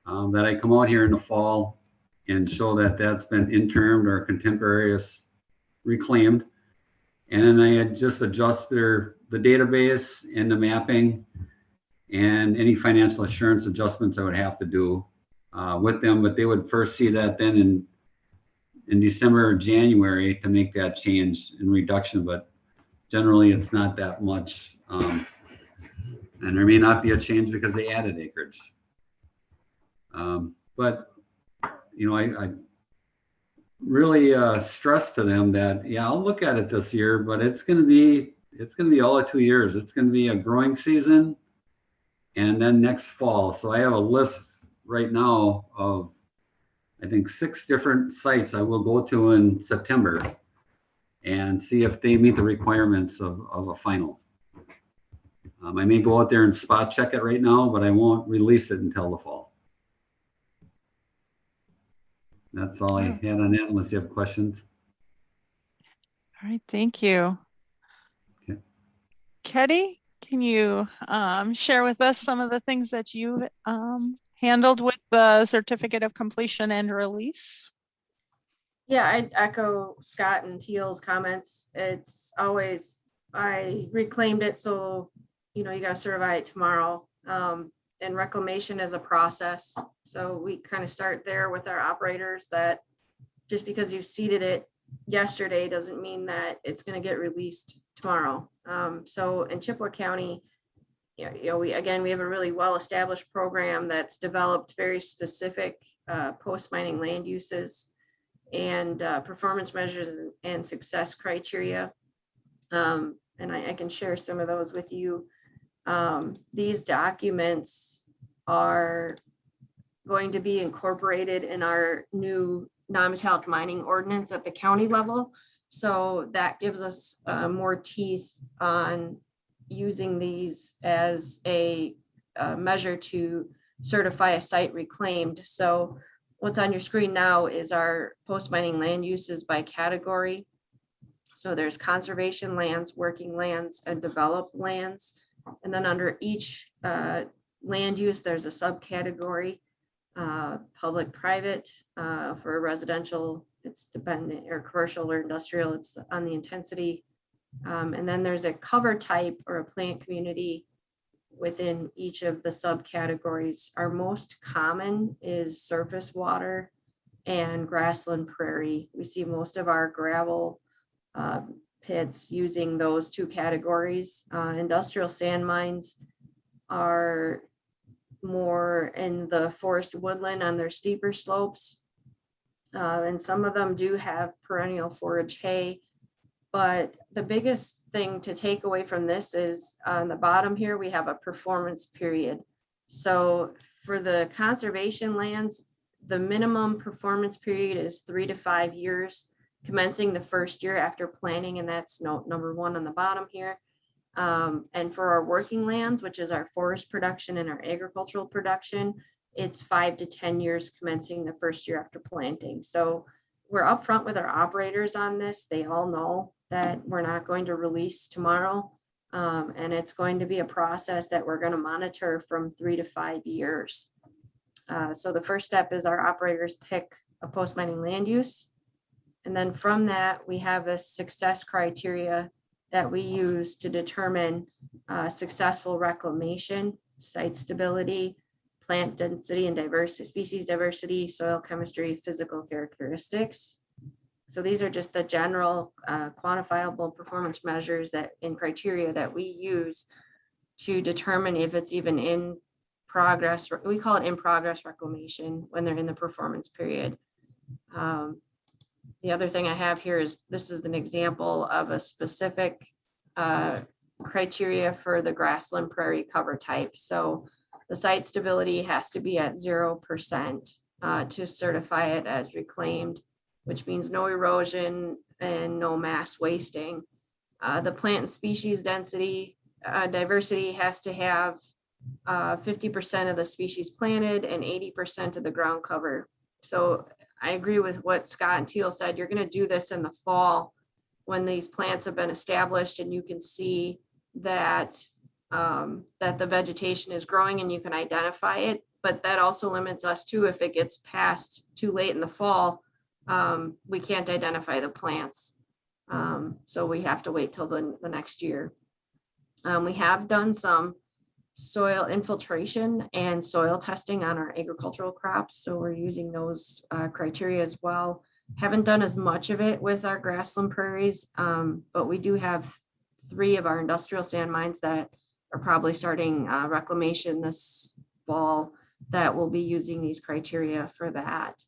that I come out here in the fall and show that that's been interim or contemporaneous reclaimed. And then I just adjust the database and the mapping and any financial assurance adjustments I would have to do with them. But they would first see that then in December or January to make that change in reduction. But generally, it's not that much. And there may not be a change because they added acreage. But, you know, I really stress to them that, yeah, I'll look at it this year, but it's going to be all of 2 years. It's going to be a growing season and then next fall. So I have a list right now of, I think, 6 different sites I will go to in September. and see if they meet the requirements of a final. I may go out there and spot check it right now, but I won't release it until the fall. That's all I had on that, unless you have questions. All right, thank you. Okay. Ketty, can you share with us some of the things that you've handled with the certificate of completion and release? Yeah, I'd echo Scott and Teal's comments. It's always, I reclaimed it, so, you know, you gotta certify it tomorrow. And reclamation is a process. So we kind of start there with our operators, that just because you've seeded it yesterday doesn't mean that it's gonna get released tomorrow. So in Chippewa County, we have a really well-established program that's developed very specific post-mining land uses and performance measures and success criteria. And I can share some of those with you. These documents are going to be incorporated in our new non-metallic mining ordinance at the county level. So that gives us more teeth on using these as a measure to certify a site reclaimed. So what's on your screen now is our post-mining land uses by category. So there's conservation lands, working lands, and developed lands. And then under each land use, there's a subcategory, public, private. For residential, it's dependent, or commercial or industrial, it's on the intensity. And then there's a cover type or a plant community within each of the subcategories. Our most common is surface water and grassland prairie. We see most of our gravel pits using those two categories. Industrial sand mines are more in the forest woodland on their steeper slopes. And some of them do have perennial forage hay. But the biggest thing to take away from this is on the bottom here, we have a performance period. So for the conservation lands, the minimum performance period is 3 to 5 years, commencing the first year after planting, and that's note number 1 on the bottom here. And for our working lands, which is our forest production and our agricultural production, it's 5 to 10 years commencing the first year after planting. So we're upfront with our operators on this. They all know that we're not going to release tomorrow. And it's going to be a process that we're going to monitor from 3 to 5 years. So the first step is our operators pick a post-mining land use. And then from that, we have a success criteria that we use to determine successful reclamation, site stability, plant density and diversity, species diversity, soil chemistry, physical characteristics. So these are just the general quantifiable performance measures that in criteria that we use to determine if it's even in progress. We call it in progress reclamation when they're in the performance period. The other thing I have here is, this is an example of a specific criteria for the grassland prairie cover type. So the site stability has to be at 0% to certify it as reclaimed, which means no erosion and no mass wasting. The plant and species density diversity has to have 50% of the species planted and 80% of the ground cover. So I agree with what Scott and Teal said. You're going to do this in the fall when these plants have been established and you can see that that the vegetation is growing and you can identify it. But that also limits us too. If it gets past too late in the fall, we can't identify the plants. So we have to wait till the next year. We have done some soil infiltration and soil testing on our agricultural crops. So we're using those criteria as well. Haven't done as much of it with our grassland prairies, but we do have 3 of our industrial sand mines that are probably starting reclamation this fall that will be using these criteria for that.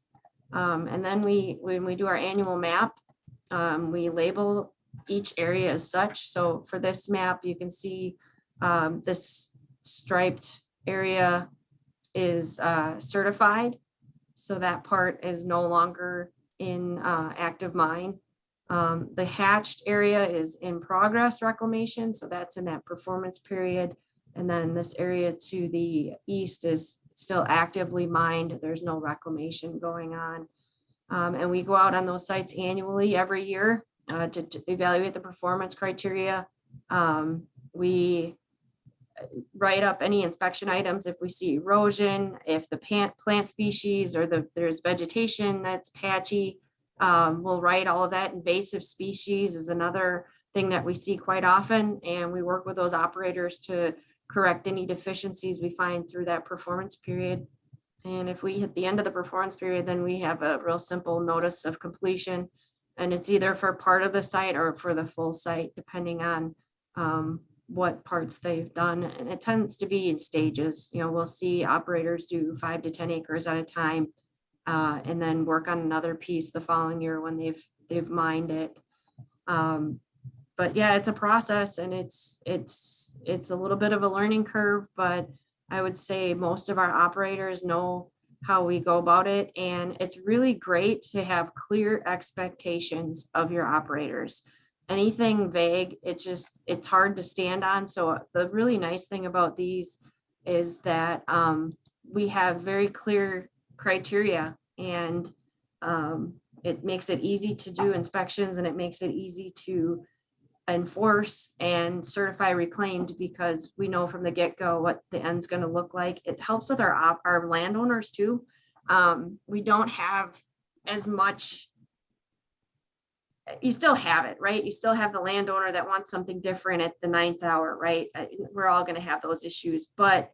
And then when we do our annual map, we label each area as such. So for this map, you can see this striped area is certified. So that part is no longer in active mine. The hatched area is in progress reclamation, so that's in that performance period. And then this area to the east is still actively mined. There's no reclamation going on. And we go out on those sites annually every year to evaluate the performance criteria. We write up any inspection items if we see erosion, if the plant species or there's vegetation that's patchy. We'll write all of that. Invasive species is another thing that we see quite often, and we work with those operators to correct any deficiencies we find through that performance period. And if we hit the end of the performance period, then we have a real simple notice of completion, and it's either for part of the site or for the full site, depending on what parts they've done. And it tends to be in stages. You know, we'll see operators do 5 to 10 acres at a time, and then work on another piece the following year when they've mined it. But yeah, it's a process, and it's a little bit of a learning curve, but I would say most of our operators know how we go about it. And it's really great to have clear expectations of your operators. Anything vague, it's hard to stand on. So the really nice thing about these is that we have very clear criteria, and it makes it easy to do inspections, and it makes it easy to enforce and certify reclaimed, because we know from the get-go what the end's going to look like. It helps with our landowners too. We don't have as much. You still have it, right? You still have the landowner that wants something different at the 9th hour, right? We're all going to have those issues, but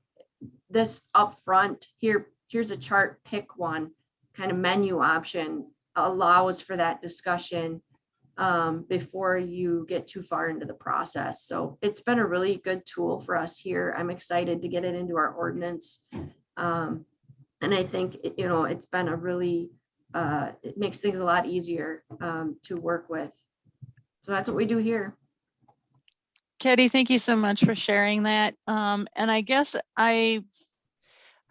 this upfront here's a chart, pick one kind of menu option allows for that discussion before you get too far into the process. So it's been a really good tool for us here. I'm excited to get it into our ordinance. And I think, it's been a really, it makes things a lot easier to work with. So that's what we do here. Katie, thank you so much for sharing that. And I guess I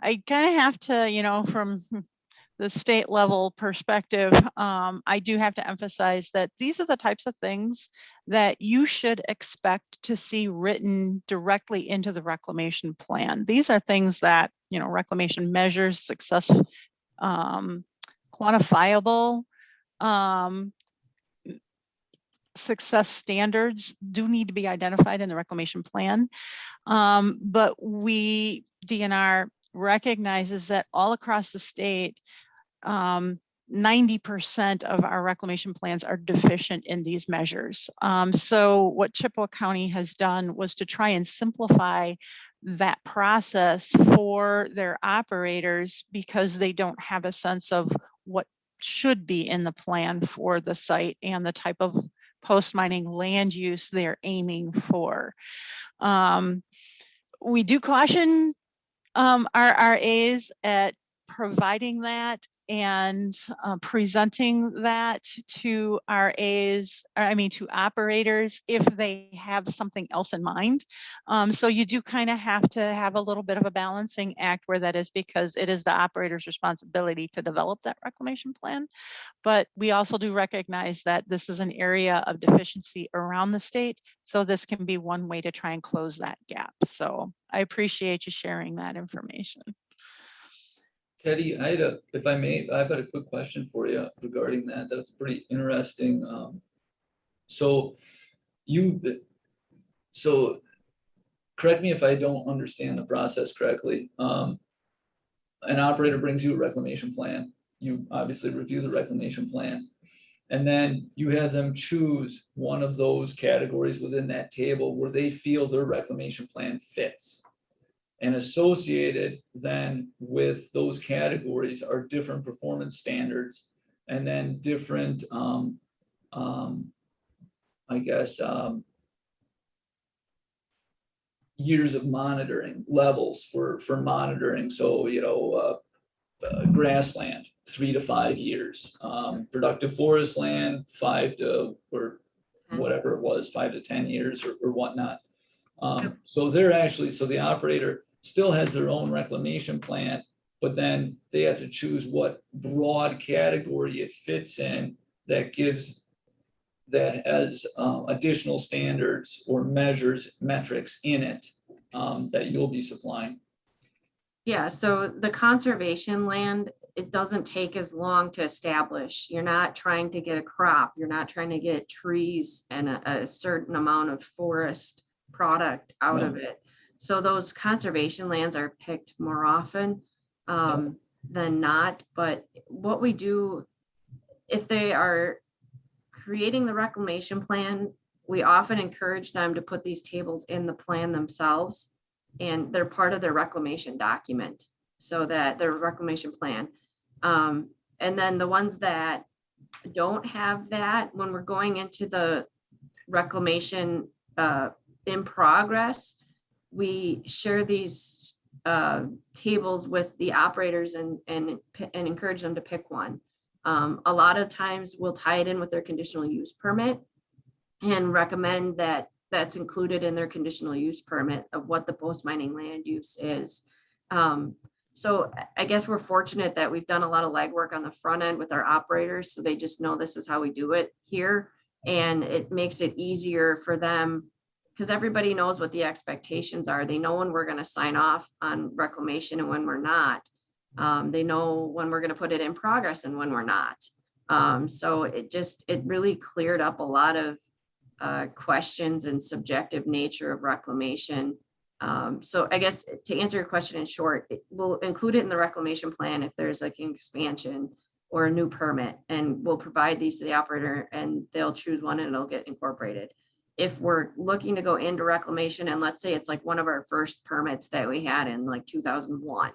kind of have to, from the state level perspective, I do have to emphasize that these are the types of things that you should expect to see written directly into the reclamation plan. These are things that, reclamation measures, success, quantifiable, success standards do need to be identified in the reclamation plan. But DNR recognizes that all across the state, 90% of our reclamation plans are deficient in these measures. So what Chippewa County has done was to try and simplify that process for their operators, because they don't have a sense of what should be in the plan for the site and the type of post-mining land use they're aiming for. We do caution our RAs at providing that and presenting that to to operators if they have something else in mind. So you do kind of have to have a little bit of a balancing act where that is, because it is the operator's responsibility to develop that reclamation plan. But we also do recognize that this is an area of deficiency around the state. So this can be one way to try and close that gap. So I appreciate you sharing that information. Katie, if I may, I've got a quick question for you regarding that. That's pretty interesting. So correct me if I don't understand the process correctly. An operator brings you a reclamation plan. You obviously review the reclamation plan, and then you have them choose one of those categories within that table where they feel their reclamation plan fits. And associated then with those categories are different performance standards, and then different, years of monitoring levels for monitoring. So, grassland, 3 to 5 years, productive forest land, 5 to, or whatever it was, 5 to 10 years or whatnot. So the operator still has their own reclamation plan, but then they have to choose what broad category it fits in that gives that has additional standards or metrics in it that you'll be supplying? Yeah, so the conservation land, it doesn't take as long to establish. You're not trying to get a crop. You're not trying to get trees and a certain amount of forest product out of it. So those conservation lands are picked more often than not. But what we do, if they are creating the reclamation plan, we often encourage them to put these tables in the plan themselves. And they're part of their reclamation document, so that their reclamation plan. And then the ones that don't have that, when we're going into the reclamation in progress, we share these tables with the operators and encourage them to pick one. A lot of times we'll tie it in with their conditional use permit and recommend that that's included in their conditional use permit of what the post-mining land use is. So I guess we're fortunate that we've done a lot of legwork on the front end with our operators, so they just know this is how we do it here. And it makes it easier for them because everybody knows what the expectations are. They know when we're going to sign off on reclamation and when we're not. They know when we're going to put it in progress and when we're not. So it really cleared up a lot of questions and subjective nature of reclamation. So I guess to answer your question in short, we'll include it in the reclamation plan if there's like an expansion or a new permit, and we'll provide these to the operator and they'll choose one and it'll get incorporated. If we're looking to go into reclamation, and let's say it's like one of our first permits that we had in like 2001,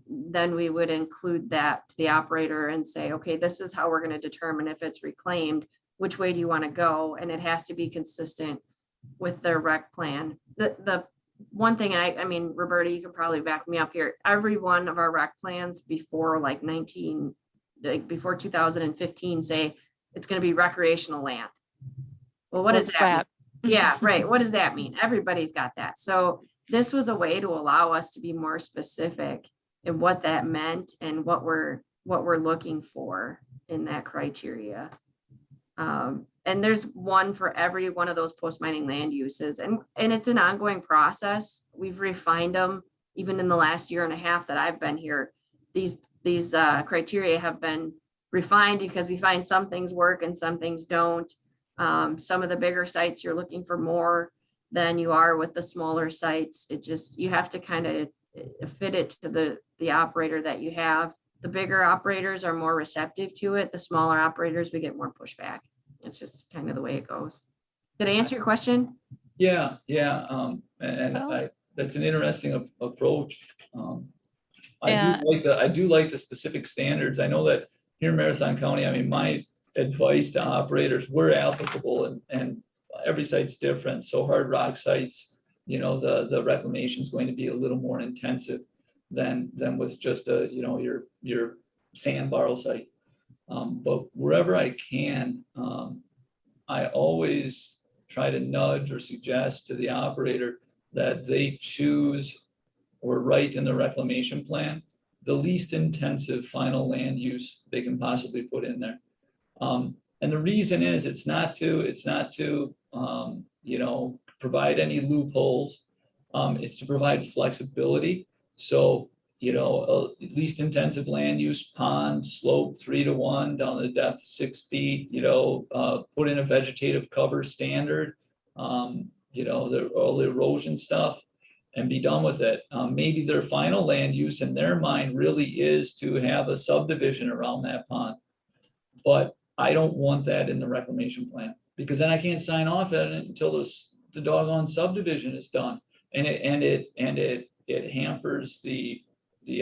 then we would include that to the operator and say, okay, this is how we're going to determine if it's reclaimed. Which way do you want to go? And it has to be consistent with their rec plan. The one thing I mean, Roberta, you can probably back me up here. Every one of our rec plans before before 2015 say it's going to be recreational land. Well, what does that mean? Yeah, right. What does that mean? Everybody's got that. So this was a way to allow us to be more specific in what that meant and what we're looking for in that criteria. And there's one for every one of those post-mining land uses, and it's an ongoing process. We've refined them even in the last year and a half that I've been here. These criteria have been refined because we find some things work and some things don't. Some of the bigger sites you're looking for more than you are with the smaller sites. It just, you have to kind of fit it to the operator that you have. The bigger operators are more receptive to it. The smaller operators, we get more pushback. It's just kind of the way it goes. Did I answer your question? Yeah. That's an interesting approach. I do like the specific standards. I know that here in Marathon County, I mean, my advice to operators, we're applicable and every site's different. So hard rock sites, the reclamation is going to be a little more intensive than with just your sand barrel site. But wherever I can, I always try to nudge or suggest to the operator that they choose or write in the reclamation plan the least intensive final land use they can possibly put in there. And the reason is it's not to provide any loopholes. It's to provide flexibility. So least intensive land use pond slope 3-to-1 down to the depth of 6 feet, put in a vegetative cover standard, all the erosion stuff, and be done with it. Maybe their final land use in their mind really is to have a subdivision around that pond. But I don't want that in the reclamation plan, because then I can't sign off on it until the doggone subdivision is done. And it hampers the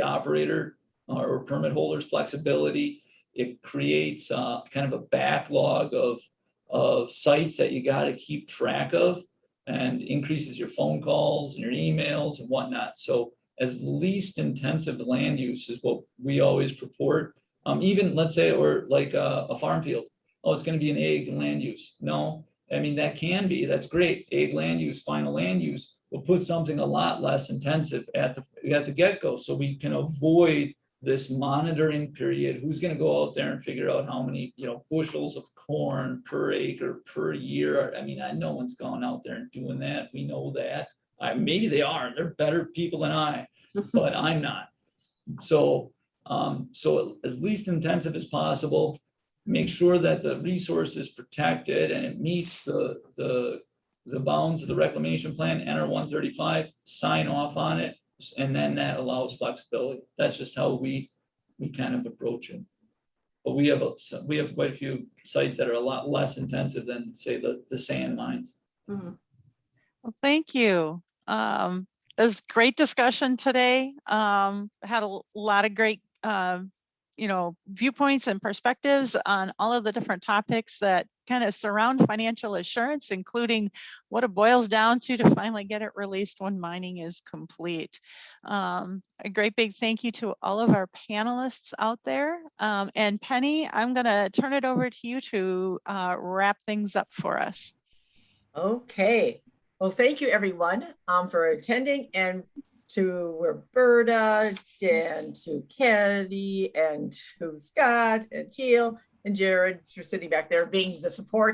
operator or permit holder's flexibility. It creates kind of a backlog of sites that you got to keep track of, and increases your phone calls and your emails and whatnot. So as least intensive land use is what we always purport. Even let's say, or like a farm field. Oh, it's going to be an ag land use. No, I mean, that's great. Ag land use, final land use. We'll put something a lot less intensive at the get-go, so we can avoid this monitoring period. Who's gonna go out there and figure out how many, bushels of corn per acre per year? I mean, no one's gone out there and doing that. We know that. Maybe they are. They're better people than I, but I'm not. So, so as least intensive as possible, make sure that the resource is protected and it meets the bounds of the reclamation plan, enter 135, sign off on it, and then that allows flexibility. That's just how we kind of approach it. But we have quite a few sites that are a lot less intensive than, say, the sand mines. Mhm. Well, thank you. It was great discussion today. Had a lot of great, viewpoints and perspectives on all of the different topics that kind of surround financial assurance, including what it boils down to finally get it released when mining is complete. A great big thank you to all of our panelists out there. And Penny, I'm going to turn it over to you to wrap things up for us. Okay. Well, thank you everyone for attending, and to Roberta and to Kennedy and to Scott and Teal and Jared for sitting back there being the support.